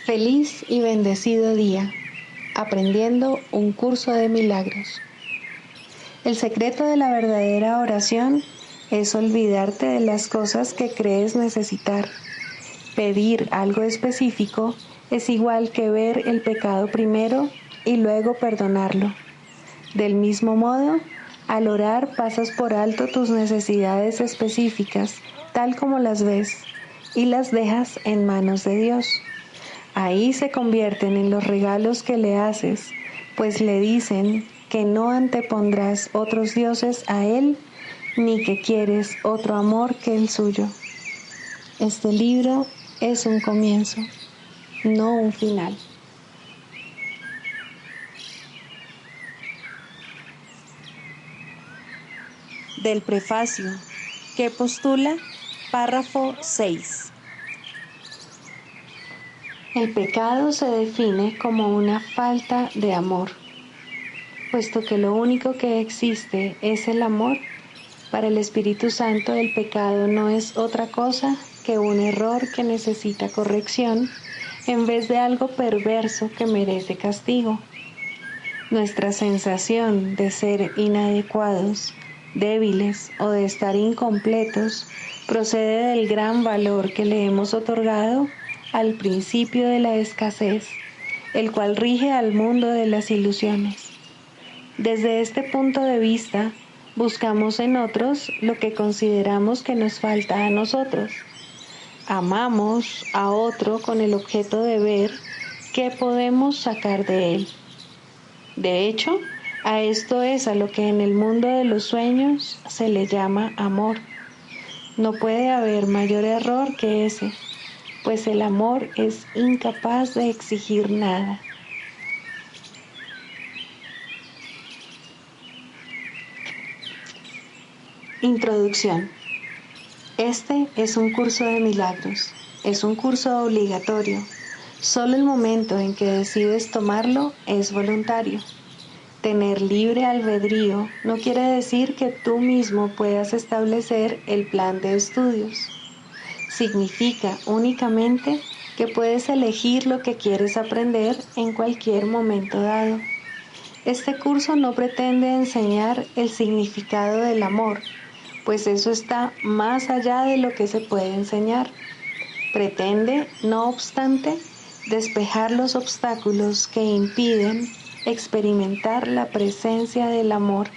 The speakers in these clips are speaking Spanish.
Feliz y bendecido día, aprendiendo un curso de milagros. El secreto de la verdadera oración es olvidarte de las cosas que crees necesitar. Pedir algo específico es igual que ver el pecado primero y luego perdonarlo. Del mismo modo, al orar pasas por alto tus necesidades específicas, tal como las ves, y las dejas en manos de Dios. Ahí se convierten en los regalos que le haces, pues le dicen que no antepondrás otros dioses a Él, ni que quieres otro amor que el suyo. Este libro es un comienzo, no un final. Del prefacio, que postula párrafo 6. El pecado se define como una falta de amor. Puesto que lo único que existe es el amor, para el Espíritu Santo el pecado no es otra cosa que un error que necesita corrección en vez de algo perverso que merece castigo. Nuestra sensación de ser inadecuados, débiles o de estar incompletos procede del gran valor que le hemos otorgado al principio de la escasez, el cual rige al mundo de las ilusiones. Desde este punto de vista, buscamos en otros lo que consideramos que nos falta a nosotros. Amamos a otro con el objeto de ver qué podemos sacar de él. De hecho, a esto es a lo que en el mundo de los sueños se le llama amor. No puede haber mayor error que ese, pues el amor es incapaz de exigir nada. Introducción. Este es un curso de milagros. Es un curso obligatorio. Solo el momento en que decides tomarlo es voluntario. Tener libre albedrío no quiere decir que tú mismo puedas establecer el plan de estudios. Significa únicamente que puedes elegir lo que quieres aprender en cualquier momento dado. Este curso no pretende enseñar el significado del amor, pues eso está más allá de lo que se puede enseñar. Pretende, no obstante, despejar los obstáculos que impiden experimentar la presencia del amor,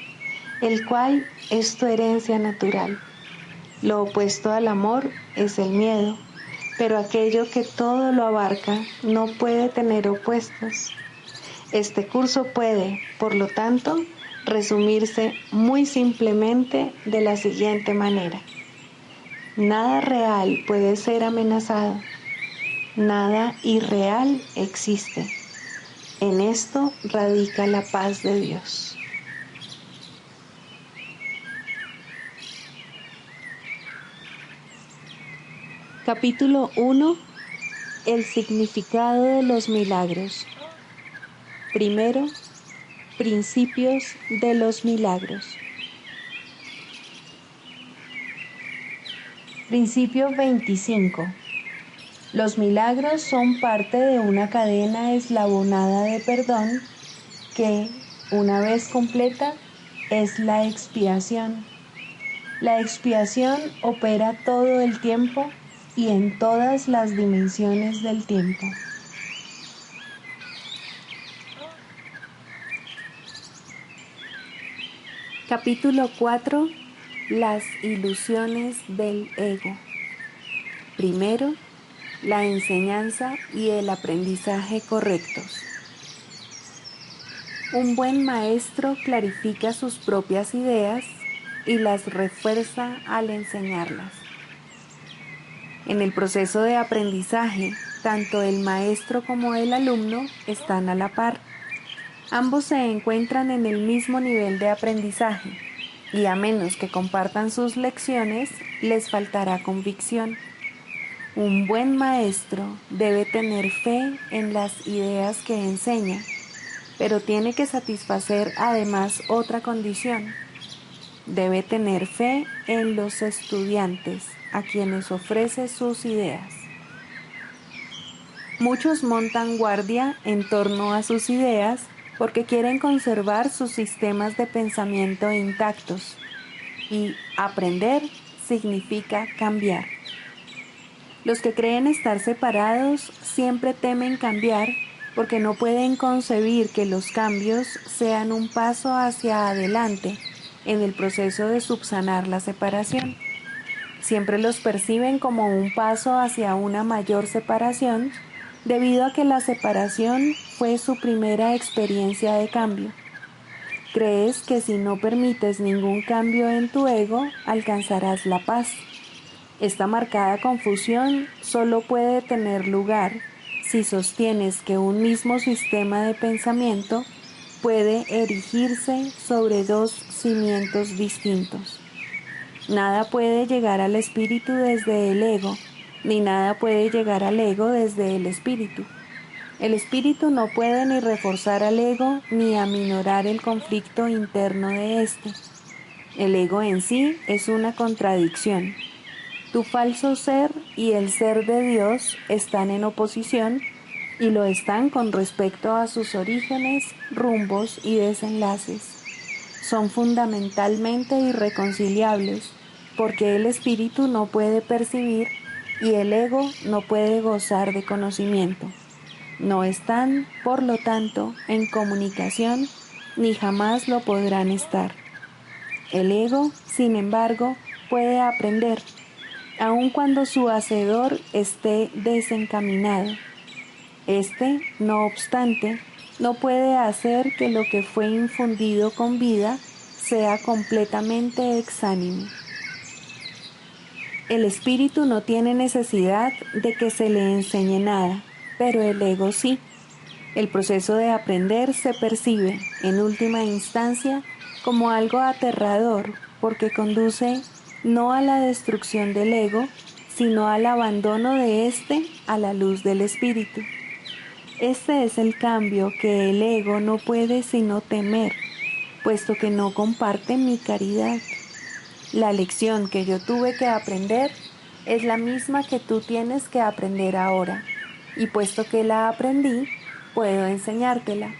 el cual es tu herencia natural. Lo opuesto al amor es el miedo, pero aquello que todo lo abarca no puede tener opuestos. Este curso puede, por lo tanto, resumirse muy simplemente de la siguiente manera. Nada real puede ser amenazado. Nada irreal existe. En esto radica la paz de Dios. Capítulo 1. El significado de los milagros. Primero, principios de los milagros. Principio 25. Los milagros son parte de una cadena eslabonada de perdón que, una vez completa, es la expiación. La expiación opera todo el tiempo y en todas las dimensiones del tiempo. Capítulo 4. Las ilusiones del ego. Primero, la enseñanza y el aprendizaje correctos. Un buen maestro clarifica sus propias ideas y las refuerza al enseñarlas. En el proceso de aprendizaje, tanto el maestro como el alumno están a la par. Ambos se encuentran en el mismo nivel de aprendizaje y a menos que compartan sus lecciones, les faltará convicción. Un buen maestro debe tener fe en las ideas que enseña, pero tiene que satisfacer además otra condición. Debe tener fe en los estudiantes a quienes ofrece sus ideas. Muchos montan guardia en torno a sus ideas porque quieren conservar sus sistemas de pensamiento intactos. Y aprender significa cambiar. Los que creen estar separados siempre temen cambiar porque no pueden concebir que los cambios sean un paso hacia adelante en el proceso de subsanar la separación. Siempre los perciben como un paso hacia una mayor separación debido a que la separación fue su primera experiencia de cambio. Crees que si no permites ningún cambio en tu ego, alcanzarás la paz. Esta marcada confusión solo puede tener lugar si sostienes que un mismo sistema de pensamiento puede erigirse sobre dos cimientos distintos. Nada puede llegar al espíritu desde el ego, ni nada puede llegar al ego desde el espíritu. El espíritu no puede ni reforzar al ego ni aminorar el conflicto interno de éste. El ego en sí es una contradicción. Tu falso ser y el ser de Dios están en oposición y lo están con respecto a sus orígenes, rumbos y desenlaces. Son fundamentalmente irreconciliables porque el espíritu no puede percibir y el ego no puede gozar de conocimiento. No están, por lo tanto, en comunicación ni jamás lo podrán estar. El ego, sin embargo, puede aprender, aun cuando su hacedor esté desencaminado. Este, no obstante, no puede hacer que lo que fue infundido con vida sea completamente exánime. El espíritu no tiene necesidad de que se le enseñe nada, pero el ego sí. El proceso de aprender se percibe, en última instancia, como algo aterrador, porque conduce no a la destrucción del ego, sino al abandono de éste a la luz del espíritu. Este es el cambio que el ego no puede sino temer, puesto que no comparte mi caridad. La lección que yo tuve que aprender es la misma que tú tienes que aprender ahora, y puesto que la aprendí, puedo enseñártela.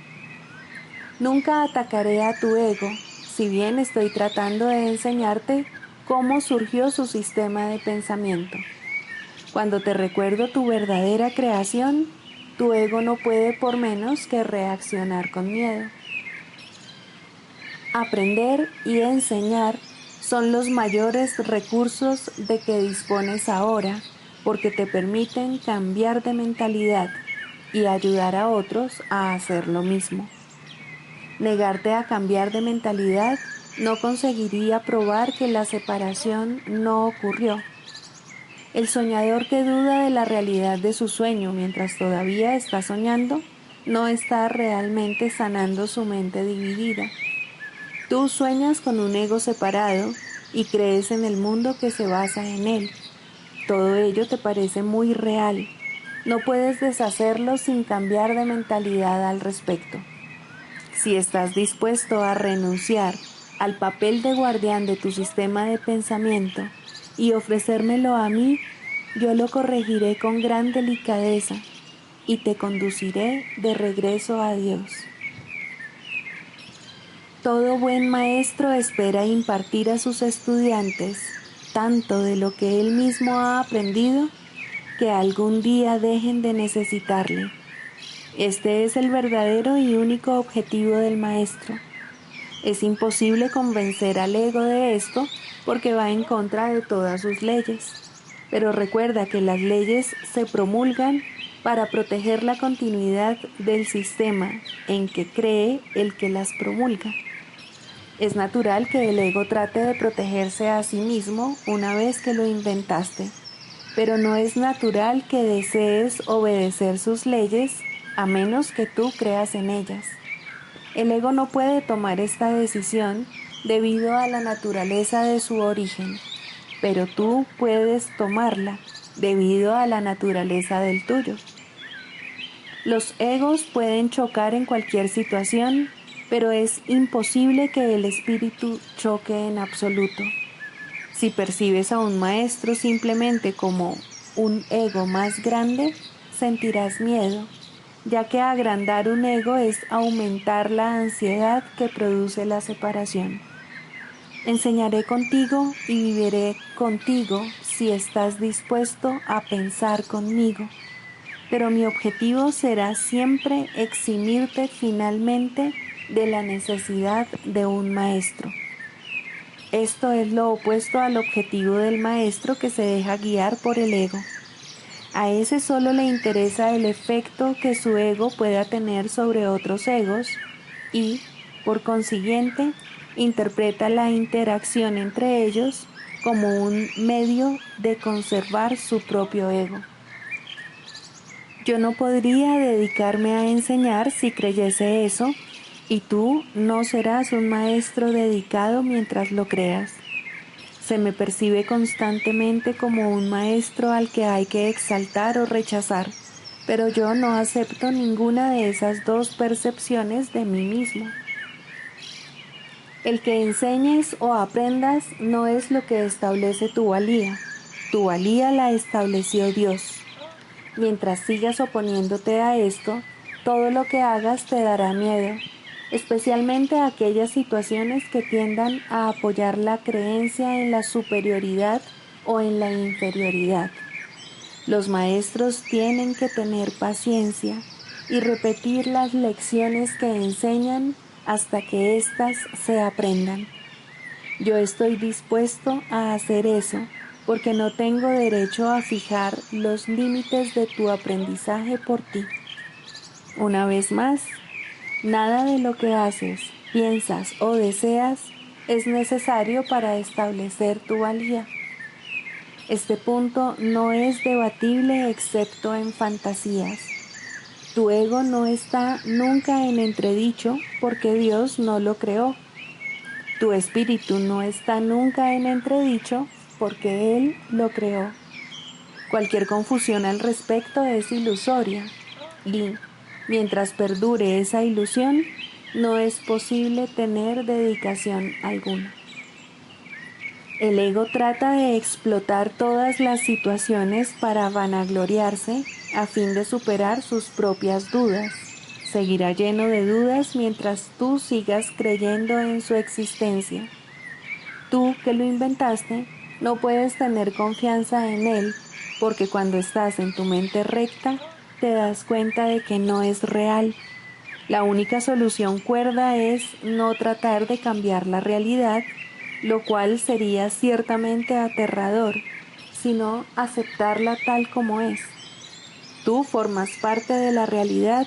Nunca atacaré a tu ego, si bien estoy tratando de enseñarte cómo surgió su sistema de pensamiento. Cuando te recuerdo tu verdadera creación, tu ego no puede por menos que reaccionar con miedo. Aprender y enseñar son los mayores recursos de que dispones ahora, porque te permiten cambiar de mentalidad y ayudar a otros a hacer lo mismo. Negarte a cambiar de mentalidad no conseguiría probar que la separación no ocurrió. El soñador que duda de la realidad de su sueño mientras todavía está soñando, no está realmente sanando su mente dividida. Tú sueñas con un ego separado y crees en el mundo que se basa en él. Todo ello te parece muy real. No puedes deshacerlo sin cambiar de mentalidad al respecto. Si estás dispuesto a renunciar al papel de guardián de tu sistema de pensamiento y ofrecérmelo a mí, yo lo corregiré con gran delicadeza y te conduciré de regreso a Dios. Todo buen maestro espera impartir a sus estudiantes tanto de lo que él mismo ha aprendido que algún día dejen de necesitarle. Este es el verdadero y único objetivo del maestro. Es imposible convencer al ego de esto porque va en contra de todas sus leyes. Pero recuerda que las leyes se promulgan para proteger la continuidad del sistema en que cree el que las promulga. Es natural que el ego trate de protegerse a sí mismo una vez que lo inventaste, pero no es natural que desees obedecer sus leyes a menos que tú creas en ellas. El ego no puede tomar esta decisión debido a la naturaleza de su origen, pero tú puedes tomarla debido a la naturaleza del tuyo. Los egos pueden chocar en cualquier situación, pero es imposible que el espíritu choque en absoluto. Si percibes a un maestro simplemente como un ego más grande, sentirás miedo, ya que agrandar un ego es aumentar la ansiedad que produce la separación. Enseñaré contigo y viviré contigo si estás dispuesto a pensar conmigo, pero mi objetivo será siempre eximirte finalmente de la necesidad de un maestro. Esto es lo opuesto al objetivo del maestro que se deja guiar por el ego. A ese solo le interesa el efecto que su ego pueda tener sobre otros egos y, por consiguiente, interpreta la interacción entre ellos como un medio de conservar su propio ego. Yo no podría dedicarme a enseñar si creyese eso, y tú no serás un maestro dedicado mientras lo creas. Se me percibe constantemente como un maestro al que hay que exaltar o rechazar, pero yo no acepto ninguna de esas dos percepciones de mí mismo. El que enseñes o aprendas no es lo que establece tu valía la estableció Dios. Mientras sigas oponiéndote a esto, todo lo que hagas te dará miedo, especialmente aquellas situaciones que tiendan a apoyar la creencia en la superioridad o en la inferioridad. Los maestros tienen que tener paciencia y repetir las lecciones que enseñan hasta que éstas se aprendan. Yo estoy dispuesto a hacer eso porque no tengo derecho a fijar los límites de tu aprendizaje por ti. Una vez más, nada de lo que haces, piensas o deseas es necesario para establecer tu valía. Este punto no es debatible excepto en fantasías. Tu ego no está nunca en entredicho porque Dios no lo creó. Tu espíritu no está nunca en entredicho porque Él lo creó. Cualquier confusión al respecto es ilusoria y, mientras perdure esa ilusión, no es posible tener dedicación alguna. El ego trata de explotar todas las situaciones para vanagloriarse a fin de superar sus propias dudas. Seguirá lleno de dudas mientras tú sigas creyendo en su existencia. Tú que lo inventaste, no puedes tener confianza en él, porque cuando estás en tu mente recta, te das cuenta de que no es real. La única solución cuerda es no tratar de cambiar la realidad, lo cual sería ciertamente aterrador, sino aceptarla tal como es. Tú formas parte de la realidad,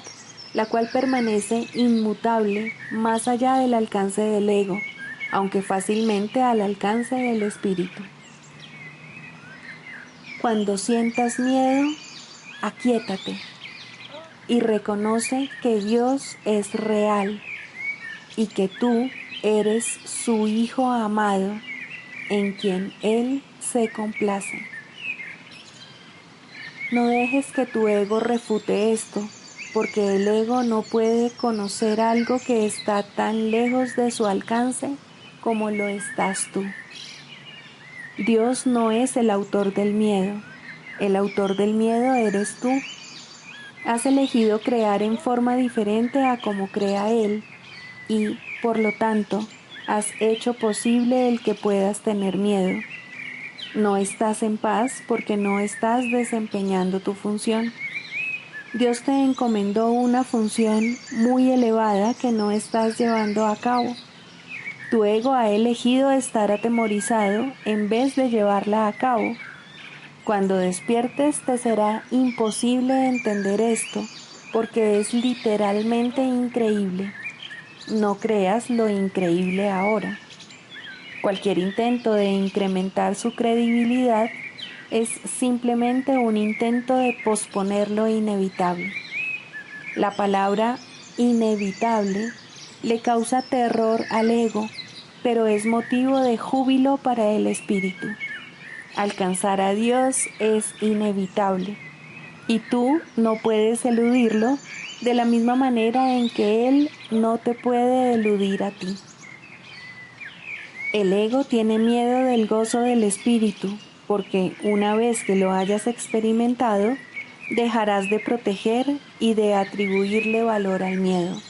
la cual permanece inmutable más allá del alcance del ego, aunque fácilmente al alcance del espíritu. Cuando sientas miedo, aquíétate y reconoce que Dios es real y que tú eres su Hijo amado en quien Él se complace. No dejes que tu ego refute esto, porque el ego no puede conocer algo que está tan lejos de su alcance como lo estás tú. Dios no es el autor del miedo eres tú. Has elegido crear en forma diferente a como crea Él y, por lo tanto, has hecho posible el que puedas tener miedo. No estás en paz porque no estás desempeñando tu función. Dios te encomendó una función muy elevada que no estás llevando a cabo. Tu ego ha elegido estar atemorizado en vez de llevarla a cabo. Cuando despiertes te será imposible entender esto, porque es literalmente increíble. No creas lo increíble ahora. Cualquier intento de incrementar su credibilidad es simplemente un intento de posponer lo inevitable. La palabra inevitable le causa terror al ego, pero es motivo de júbilo para el espíritu. Alcanzar a Dios es inevitable, y tú no puedes eludirlo de la misma manera en que Él no te puede eludir a ti. El ego tiene miedo del gozo del espíritu, porque una vez que lo hayas experimentado, dejarás de proteger y de atribuirle valor al miedo.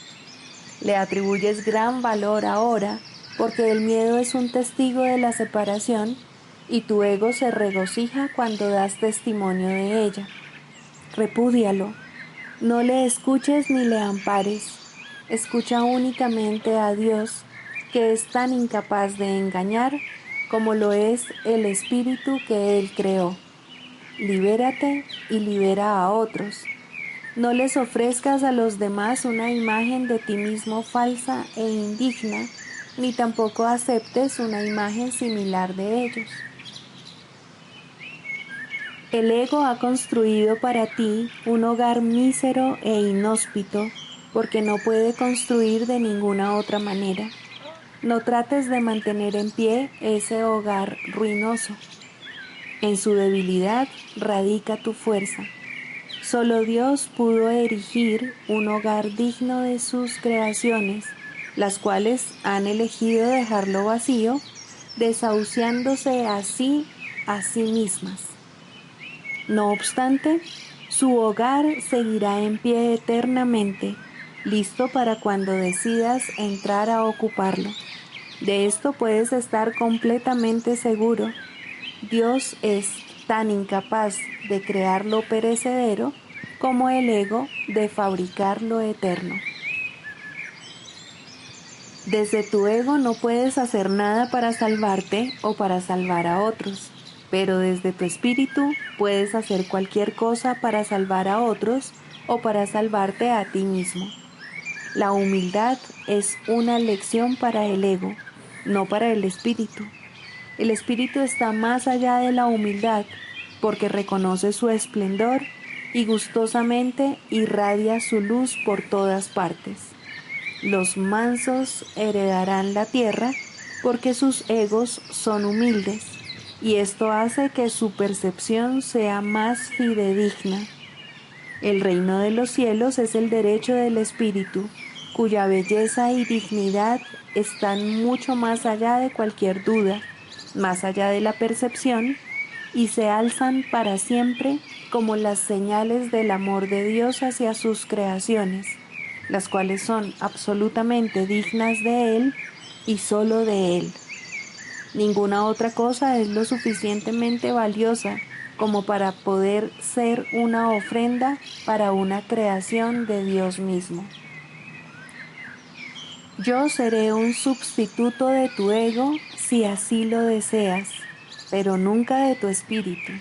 Le atribuyes gran valor ahora porque el miedo es un testigo de la separación y tu ego se regocija cuando das testimonio de ella. Repúdialo, no le escuches ni le ampares, escucha únicamente a Dios, que es tan incapaz de engañar como lo es el espíritu que Él creó. Libérate y libera a otros. No les ofrezcas a los demás una imagen de ti mismo falsa e indigna, ni tampoco aceptes una imagen similar de ellos. El ego ha construido para ti un hogar mísero e inhóspito, porque no puede construir de ninguna otra manera. No trates de mantener en pie ese hogar ruinoso. En su debilidad radica tu fuerza. Solo Dios pudo erigir un hogar digno de sus creaciones, las cuales han elegido dejarlo vacío, desahuciándose así a sí mismas. No obstante, su hogar seguirá en pie eternamente, listo para cuando decidas entrar a ocuparlo. De esto puedes estar completamente seguro. Dios es tan incapaz de crear lo perecedero como el ego de fabricar lo eterno. Desde tu ego no puedes hacer nada para salvarte o para salvar a otros, pero desde tu espíritu puedes hacer cualquier cosa para salvar a otros o para salvarte a ti mismo. La humildad es una lección para el ego, no para el espíritu. El espíritu está más allá de la humildad porque reconoce su esplendor y gustosamente irradia su luz por todas partes. Los mansos heredarán la tierra porque sus egos son humildes, y esto hace que su percepción sea más fidedigna. El reino de los cielos es el derecho del espíritu, cuya belleza y dignidad están mucho más allá de cualquier duda, más allá de la percepción, y se alzan para siempre como las señales del amor de Dios hacia sus creaciones, las cuales son absolutamente dignas de Él y solo de Él. Ninguna otra cosa es lo suficientemente valiosa como para poder ser una ofrenda para una creación de Dios mismo. Yo seré un sustituto de tu ego si así lo deseas, pero nunca de tu espíritu.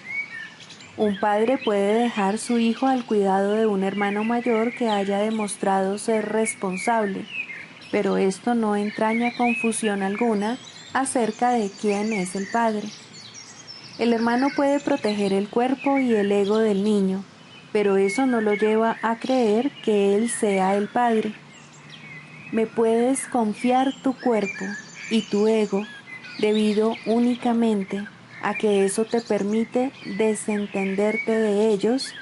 Un padre puede dejar su hijo al cuidado de un hermano mayor que haya demostrado ser responsable, pero esto no entraña confusión alguna acerca de quién es el padre. El hermano puede proteger el cuerpo y el ego del niño, pero eso no lo lleva a creer que él sea el padre. Me puedes confiar tu cuerpo y tu ego debido únicamente a que eso te permite desentenderte de ellos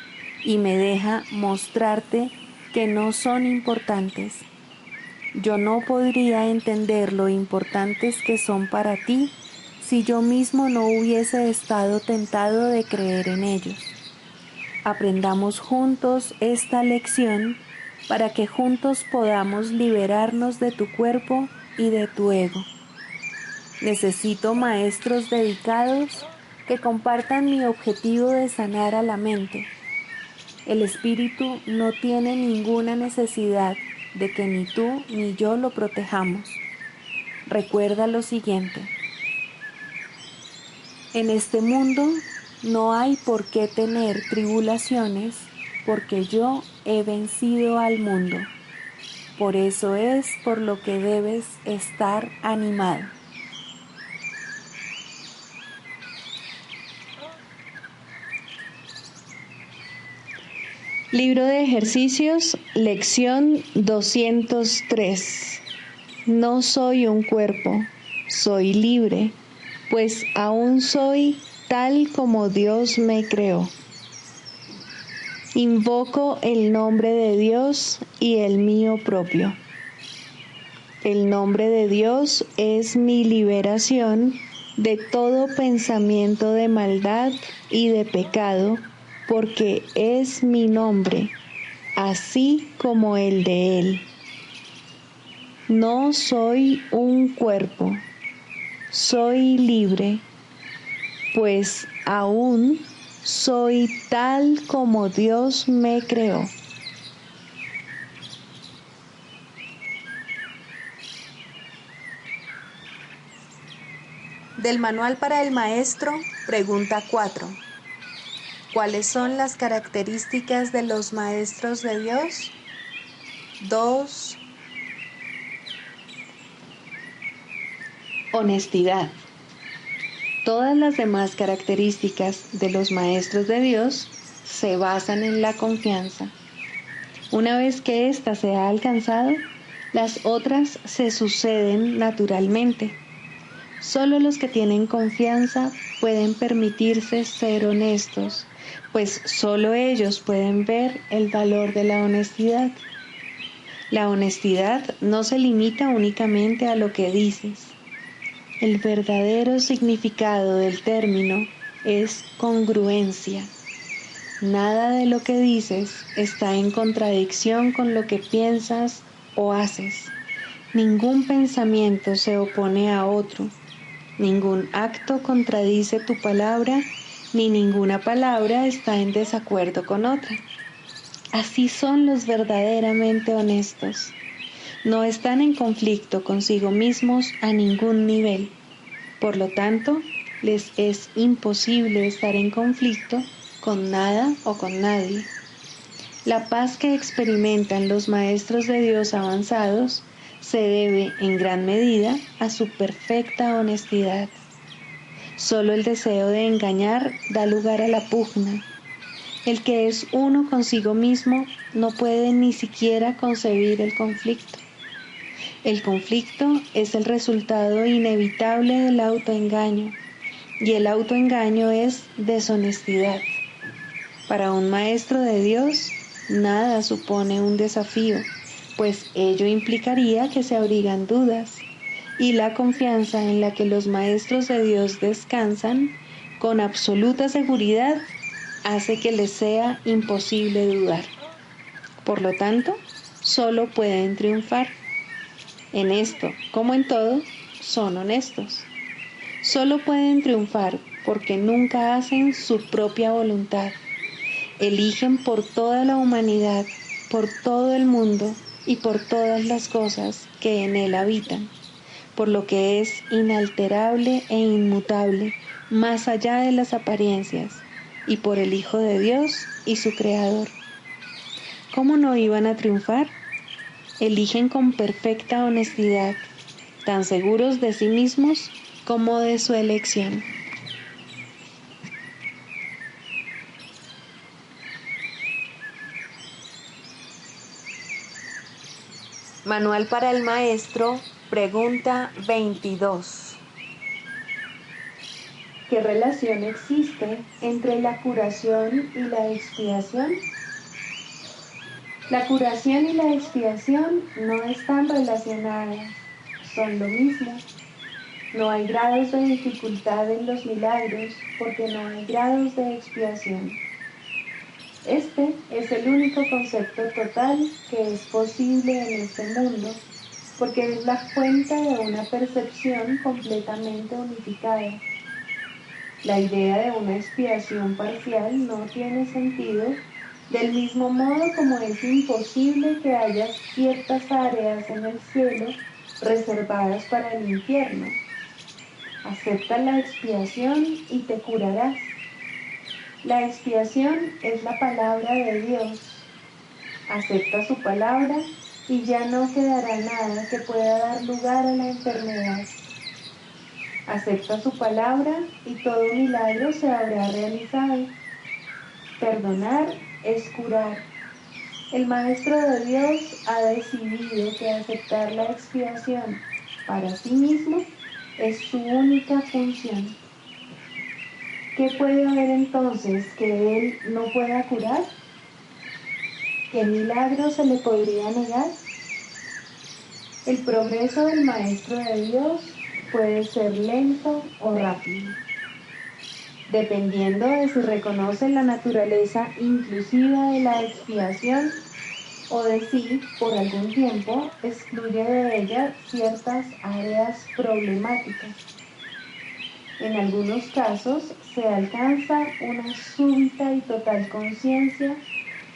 y me deja mostrarte que no son importantes. Yo no podría entender lo importantes que son para ti si yo mismo no hubiese estado tentado de creer en ellos. Aprendamos juntos esta lección para que juntos podamos liberarnos de tu cuerpo y de tu ego. Necesito maestros dedicados que compartan mi objetivo de sanar a la mente. El espíritu no tiene ninguna necesidad de que ni tú ni yo lo protejamos. Recuerda lo siguiente: en este mundo no hay por qué tener tribulaciones, porque yo he vencido al mundo. Por eso es por lo que debes estar animado. Libro de ejercicios, lección 203. No soy un cuerpo, soy libre, pues aún soy tal como Dios me creó. Invoco el nombre de Dios y el mío propio. El nombre de Dios es mi liberación de todo pensamiento de maldad y de pecado, porque es mi nombre, así como el de Él. No soy un cuerpo, soy libre, pues aún soy tal como Dios me creó. Del Manual para el Maestro, pregunta 4. ¿Cuáles son las características de los maestros de Dios? 2. Honestidad. Todas las demás características de los maestros de Dios se basan en la confianza. Una vez que ésta se ha alcanzado, las otras se suceden naturalmente. Solo los que tienen confianza pueden permitirse ser honestos, pues solo ellos pueden ver el valor de la honestidad. La honestidad no se limita únicamente a lo que dices. El verdadero significado del término es congruencia. Nada de lo que dices está en contradicción con lo que piensas o haces. Ningún pensamiento se opone a otro. Ningún acto contradice tu palabra, ni ninguna palabra está en desacuerdo con otra. Así son los verdaderamente honestos. No están en conflicto consigo mismos a ningún nivel. Por lo tanto, les es imposible estar en conflicto con nada o con nadie. La paz que experimentan los maestros de Dios avanzados se debe en gran medida a su perfecta honestidad. Solo el deseo de engañar da lugar a la pugna. El que es uno consigo mismo no puede ni siquiera concebir el conflicto. El conflicto es el resultado inevitable del autoengaño, y el autoengaño es deshonestidad. Para un maestro de Dios, nada supone un desafío, pues ello implicaría que se abrigan dudas, y la confianza en la que los maestros de Dios descansan con absoluta seguridad hace que les sea imposible dudar. Por lo tanto, solo pueden triunfar. En esto, como en todo, son honestos. Solo pueden triunfar porque nunca hacen su propia voluntad. Eligen por toda la humanidad, por todo el mundo y por todas las cosas que en él habitan, por lo que es inalterable e inmutable, más allá de las apariencias, y por el Hijo de Dios y su Creador. ¿Cómo no iban a triunfar? Eligen con perfecta honestidad, tan seguros de sí mismos como de su elección. Manual para el Maestro, pregunta 22. ¿Qué relación existe entre la curación y la expiación? La curación y la expiación no están relacionadas, son lo mismo. No hay grados de dificultad en los milagros porque no hay grados de expiación. Este es el único concepto total que es posible en este mundo, porque es la cuenta de una percepción completamente unificada. La idea de una expiación parcial no tiene sentido, del mismo modo como es imposible que haya ciertas áreas en el cielo reservadas para el infierno. Acepta la expiación y te curarás. La expiación es la palabra de Dios. Acepta su palabra y ya no quedará nada que pueda dar lugar a la enfermedad. Acepta su palabra y todo milagro se habrá realizado. Perdonar es curar. El Maestro de Dios ha decidido que aceptar la expiación para sí mismo es su única función. ¿Qué puede haber entonces que Él no pueda curar? ¿Qué milagro se le podría negar? El progreso del Maestro de Dios puede ser lento o rápido. dependiendo de si reconoce la naturaleza inclusiva de la expiación o de si, por algún tiempo, excluye de ella ciertas áreas problemáticas. En algunos casos se alcanza una súbita y total conciencia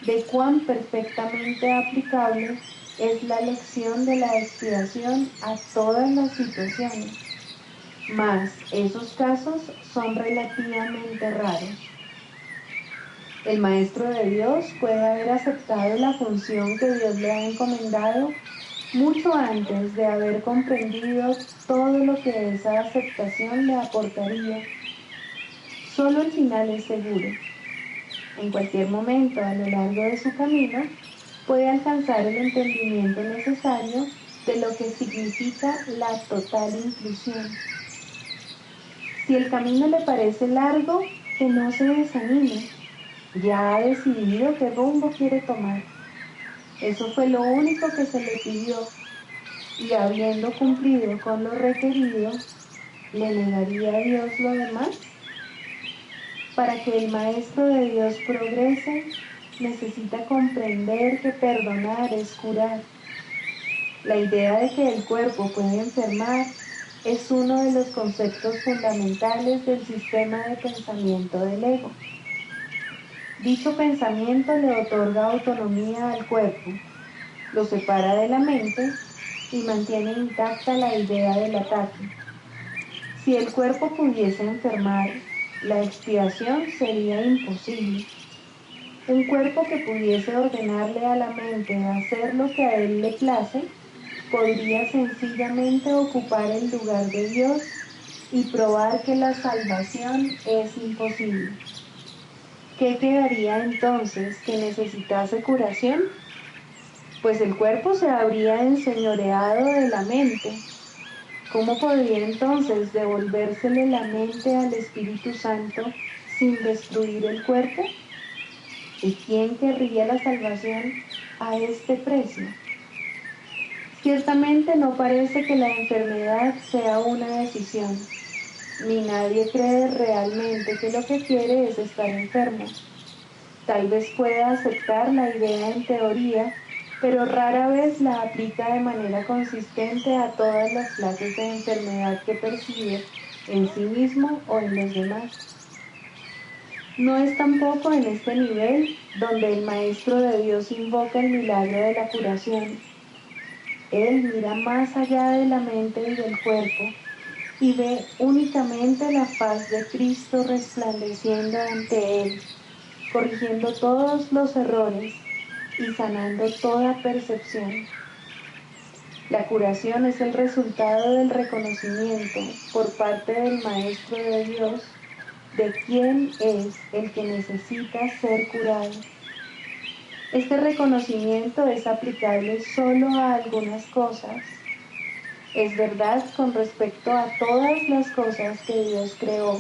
de cuán perfectamente aplicable es la lección de la expiación a todas las situaciones, mas esos casos son relativamente raros. El Maestro de Dios puede haber aceptado la función que Dios le ha encomendado mucho antes de haber comprendido todo lo que esa aceptación le aportaría. Solo el final es seguro. En cualquier momento a lo largo de su camino puede alcanzar el entendimiento necesario de lo que significa la total inclusión. Si el camino le parece largo, que no se desanime. Ya ha decidido qué rumbo quiere tomar. Eso fue lo único que se le pidió, y habiendo cumplido con lo requerido, ¿le negaría a Dios lo demás? Para que el Maestro de Dios progrese, necesita comprender que perdonar es curar. La idea de que el cuerpo puede enfermar es uno de los conceptos fundamentales del sistema de pensamiento del ego. Dicho pensamiento le otorga autonomía al cuerpo, lo separa de la mente y mantiene intacta la idea del ataque. Si el cuerpo pudiese enfermar, la expiación sería imposible. Un cuerpo que pudiese ordenarle a la mente hacer lo que a él le place, podría sencillamente ocupar el lugar de Dios y probar que la salvación es imposible. ¿Qué quedaría entonces que necesitase curación? Pues el cuerpo se habría enseñoreado de la mente. ¿Cómo podría entonces devolvérsele la mente al Espíritu Santo sin destruir el cuerpo? ¿Y quién querría la salvación a este precio? Ciertamente no parece que la enfermedad sea una decisión, ni nadie cree realmente que lo que quiere es estar enfermo. Tal vez pueda aceptar la idea en teoría, pero rara vez la aplica de manera consistente a todas las clases de enfermedad que percibe en sí mismo o en los demás. No es tampoco en este nivel donde el Maestro de Dios invoca el milagro de la curación. Él mira más allá de la mente y del cuerpo y ve únicamente la faz de Cristo resplandeciendo ante él, corrigiendo todos los errores y sanando toda percepción. La curación es el resultado del reconocimiento por parte del Maestro de Dios de quién es el que necesita ser curado. Este reconocimiento es aplicable solo a algunas cosas. Es verdad con respecto a todas las cosas que Dios creó.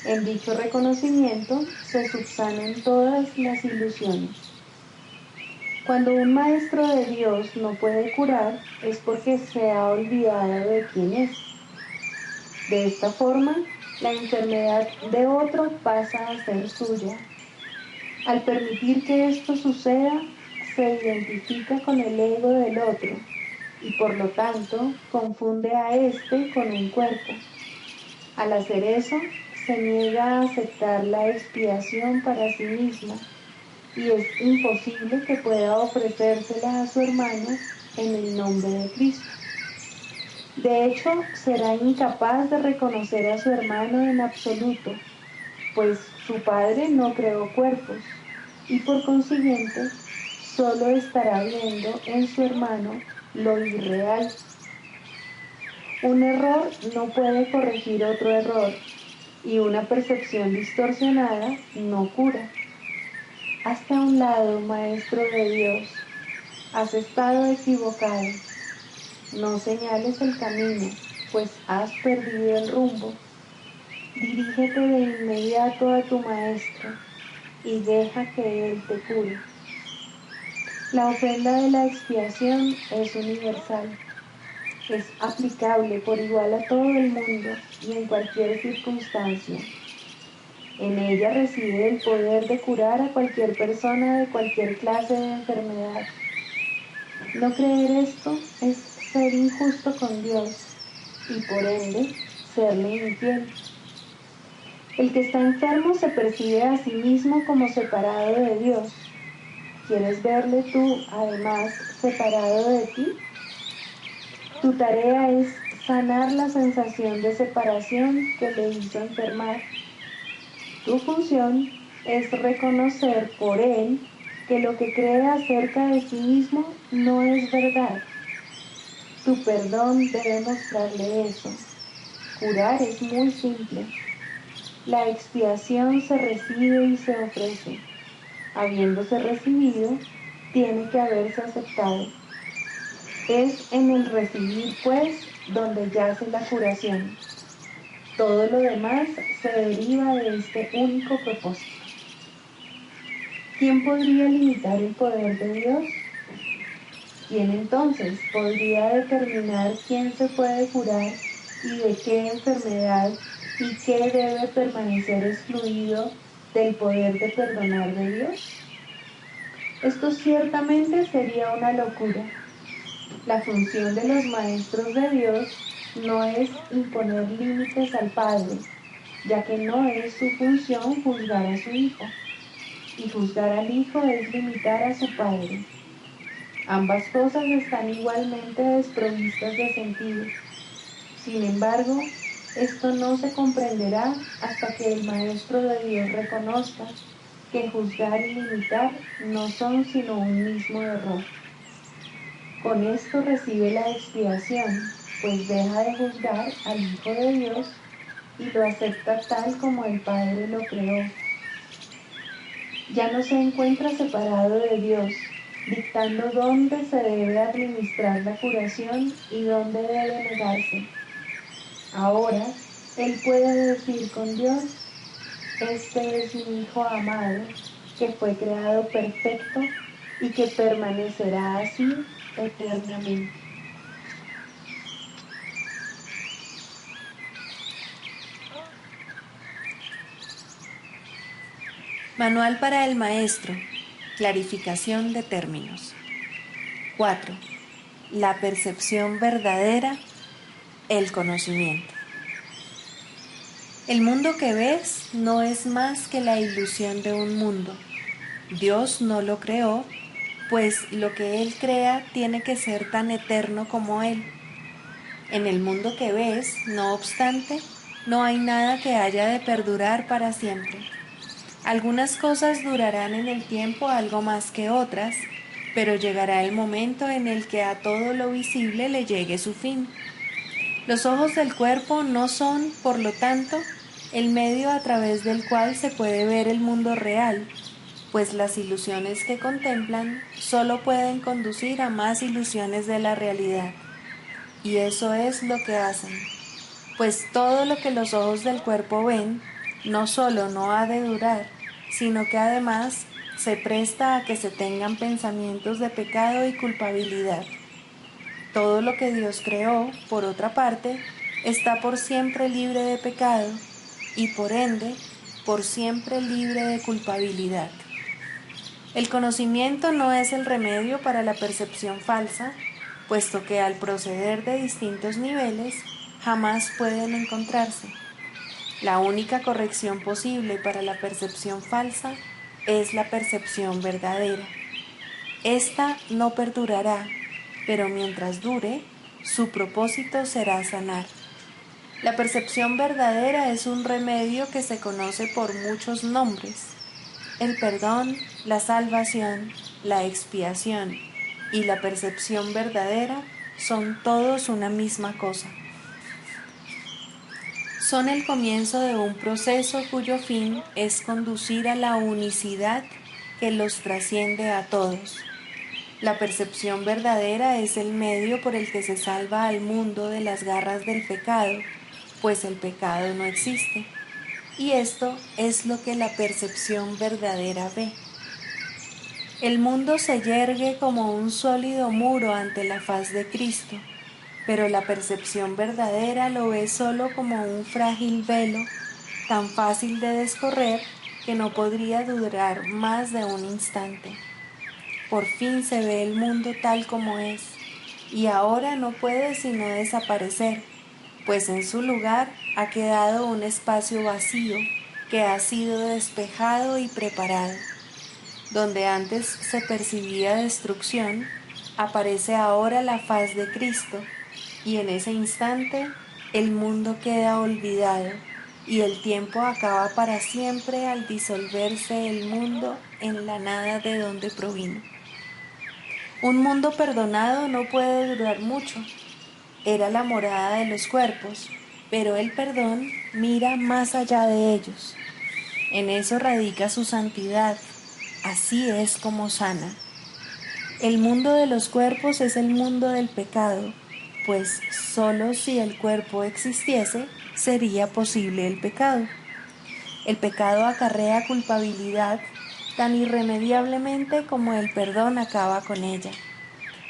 En dicho reconocimiento se subsanan todas las ilusiones. Cuando un maestro de Dios no puede curar, es porque se ha olvidado de quién es. De esta forma, la enfermedad de otro pasa a ser suya. Al permitir que esto suceda, se identifica con el ego del otro y por lo tanto confunde a éste con un cuerpo. Al hacer eso, se niega a aceptar la expiación para sí misma y es imposible que pueda ofrecérsela a su hermano en el nombre de Cristo. De hecho, será incapaz de reconocer a su hermano en absoluto, pues su padre no creó cuerpos y por consiguiente solo estará viendo en su hermano lo irreal. Un error no puede corregir otro error y una percepción distorsionada no cura. Hazte a un lado, Maestro de Dios. Has estado equivocado. No señales el camino, pues has perdido el rumbo. Dirígete de inmediato a tu Maestro y deja que Él te cure. La ofrenda de la expiación es universal. Es aplicable por igual a todo el mundo y en cualquier circunstancia. En ella reside el poder de curar a cualquier persona de cualquier clase de enfermedad. No creer esto es ser injusto con Dios y por ende serle infiel. El que está enfermo se percibe a sí mismo como separado de Dios. ¿Quieres verle tú, además, separado de ti? Tu tarea es sanar la sensación de separación que le hizo enfermar. Tu función es reconocer por él que lo que cree acerca de sí mismo no es verdad. Tu perdón debe mostrarle eso. Curar es muy simple. La expiación se recibe y se ofrece. Habiéndose recibido, tiene que haberse aceptado. Es en el recibir, pues, donde yace la curación. Todo lo demás se deriva de este único propósito. ¿Quién podría limitar el poder de Dios? ¿Quién entonces podría determinar quién se puede curar y de qué enfermedad y qué debe permanecer excluido del poder de perdonar de Dios? Esto ciertamente sería una locura. La función de los maestros de Dios no es imponer límites al Padre, ya que no es su función juzgar a su Hijo, y juzgar al Hijo es limitar a su Padre. Ambas cosas están igualmente desprovistas de sentido. Sin embargo, esto no se comprenderá hasta que el Maestro de Dios reconozca que juzgar y limitar no son sino un mismo error. Con esto recibe la expiación, pues deja de juzgar al Hijo de Dios y lo acepta tal como el Padre lo creó. Ya no se encuentra separado de Dios, dictando dónde se debe administrar la curación y dónde debe negarse. Ahora, Él puede decir con Dios: este es mi Hijo amado, que fue creado perfecto y que permanecerá así eternamente. Manual para el maestro. Clarificación de términos. 4. La percepción verdadera, el conocimiento. El mundo que ves no es más que la ilusión de un mundo. Dios no lo creó, pues lo que Él crea tiene que ser tan eterno como Él. En el mundo que ves, no obstante, no hay nada que haya de perdurar para siempre. Algunas cosas durarán en el tiempo algo más que otras, pero llegará el momento en el que a todo lo visible le llegue su fin. Los ojos del cuerpo no son, por lo tanto, el medio a través del cual se puede ver el mundo real, pues las ilusiones que contemplan solo pueden conducir a más ilusiones de la realidad. Y eso es lo que hacen, pues todo lo que los ojos del cuerpo ven, no solo no ha de durar, sino que además se presta a que se tengan pensamientos de pecado y culpabilidad. Todo lo que Dios creó, por otra parte, está por siempre libre de pecado y por ende, por siempre libre de culpabilidad. El conocimiento no es el remedio para la percepción falsa, puesto que al proceder de distintos niveles jamás pueden encontrarse. La única corrección posible para la percepción falsa es la percepción verdadera. Esta no perdurará, pero mientras dure, su propósito será sanar. La percepción verdadera es un remedio que se conoce por muchos nombres. El perdón, la salvación, la expiación y la percepción verdadera son todos una misma cosa. Son el comienzo de un proceso cuyo fin es conducir a la unicidad que los trasciende a todos. La percepción verdadera es el medio por el que se salva al mundo de las garras del pecado, pues el pecado no existe. Y esto es lo que la percepción verdadera ve. El mundo se yergue como un sólido muro ante la faz de Cristo, pero la percepción verdadera lo ve solo como un frágil velo tan fácil de descorrer que no podría durar más de un instante. Por fin se ve el mundo tal como es, y ahora no puede sino desaparecer, pues en su lugar ha quedado un espacio vacío que ha sido despejado y preparado. Donde antes se percibía destrucción, aparece ahora la faz de Cristo, y en ese instante el mundo queda olvidado y el tiempo acaba para siempre al disolverse el mundo en la nada de donde provino. Un mundo perdonado no puede durar mucho. Era la morada de los cuerpos, pero el perdón mira más allá de ellos. En eso radica su santidad. Así es como sana. El mundo de los cuerpos es el mundo del pecado, pues sólo si el cuerpo existiese, sería posible el pecado. El pecado acarrea culpabilidad tan irremediablemente como el perdón acaba con ella.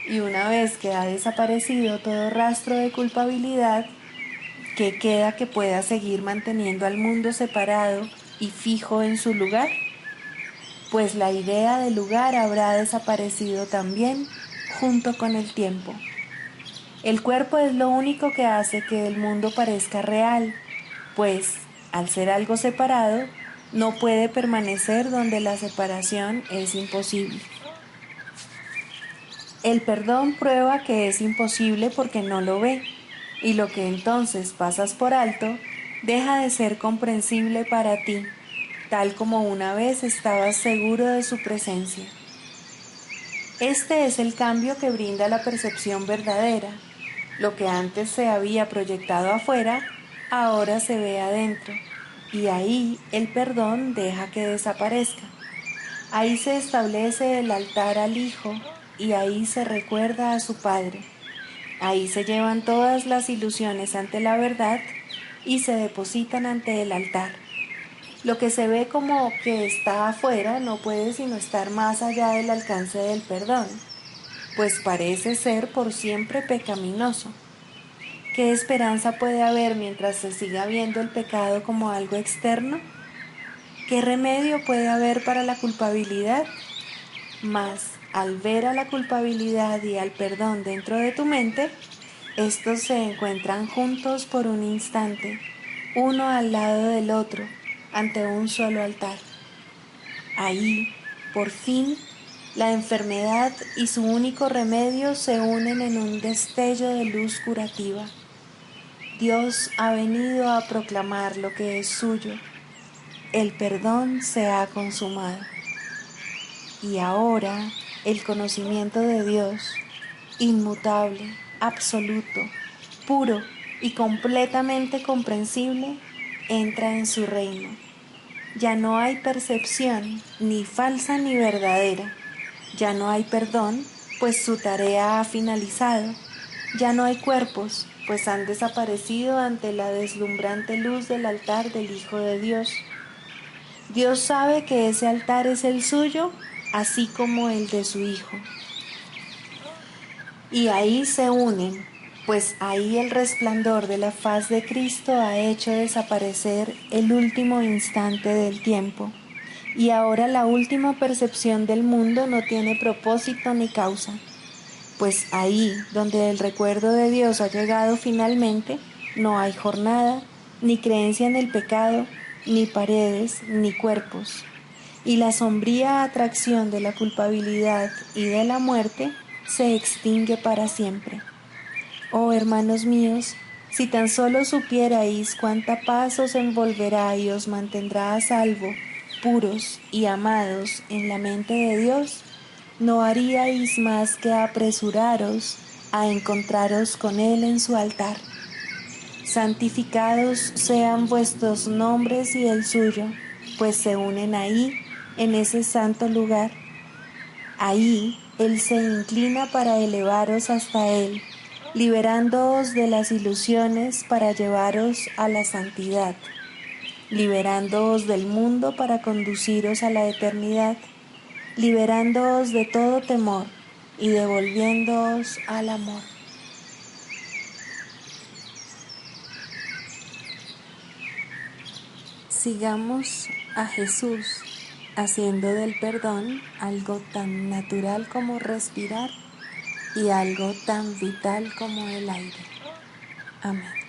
Y una vez que ha desaparecido todo rastro de culpabilidad, ¿qué queda que pueda seguir manteniendo al mundo separado y fijo en su lugar? Pues la idea de lugar habrá desaparecido también junto con el tiempo. El cuerpo es lo único que hace que el mundo parezca real, pues, al ser algo separado, no puede permanecer donde la separación es imposible. El perdón prueba que es imposible porque no lo ve, y lo que entonces pasas por alto deja de ser comprensible para ti, tal como una vez estabas seguro de su presencia. Este es el cambio que brinda la percepción verdadera. Lo que antes se había proyectado afuera, ahora se ve adentro, y ahí el perdón deja que desaparezca. Ahí se establece el altar al Hijo, y ahí se recuerda a su Padre. Ahí se llevan todas las ilusiones ante la verdad y se depositan ante el altar. Lo que se ve como que está afuera no puede sino estar más allá del alcance del perdón, pues parece ser por siempre pecaminoso. ¿Qué esperanza puede haber mientras se siga viendo el pecado como algo externo? ¿Qué remedio puede haber para la culpabilidad? Mas, al ver a la culpabilidad y al perdón dentro de tu mente, estos se encuentran juntos por un instante, uno al lado del otro, ante un solo altar. Ahí, por fin, la enfermedad y su único remedio se unen en un destello de luz curativa. Dios ha venido a proclamar lo que es suyo. El perdón se ha consumado. Y ahora el conocimiento de Dios, inmutable, absoluto, puro y completamente comprensible, entra en su reino. Ya no hay percepción, ni falsa ni verdadera. Ya no hay perdón, pues su tarea ha finalizado. Ya no hay cuerpos, pues han desaparecido ante la deslumbrante luz del altar del Hijo de Dios. Dios sabe que ese altar es el suyo, así como el de su Hijo. Y ahí se unen, pues ahí el resplandor de la faz de Cristo ha hecho desaparecer el último instante del tiempo. Y ahora la última percepción del mundo no tiene propósito ni causa, pues ahí donde el recuerdo de Dios ha llegado finalmente, no hay jornada, ni creencia en el pecado, ni paredes, ni cuerpos. Y la sombría atracción de la culpabilidad y de la muerte se extingue para siempre. Oh hermanos míos, si tan solo supierais cuánta paz os envolverá y os mantendrá a salvo, puros y amados en la mente de Dios, no haríais más que apresuraros a encontraros con Él en su altar. Santificados sean vuestros nombres y el suyo, pues se unen ahí, en ese santo lugar. Ahí Él se inclina para elevaros hasta Él, liberándoos de las ilusiones para llevaros a la santidad, liberándoos del mundo para conduciros a la eternidad, liberándoos de todo temor y devolviéndoos al amor. Sigamos a Jesús haciendo del perdón algo tan natural como respirar y algo tan vital como el aire. Amén.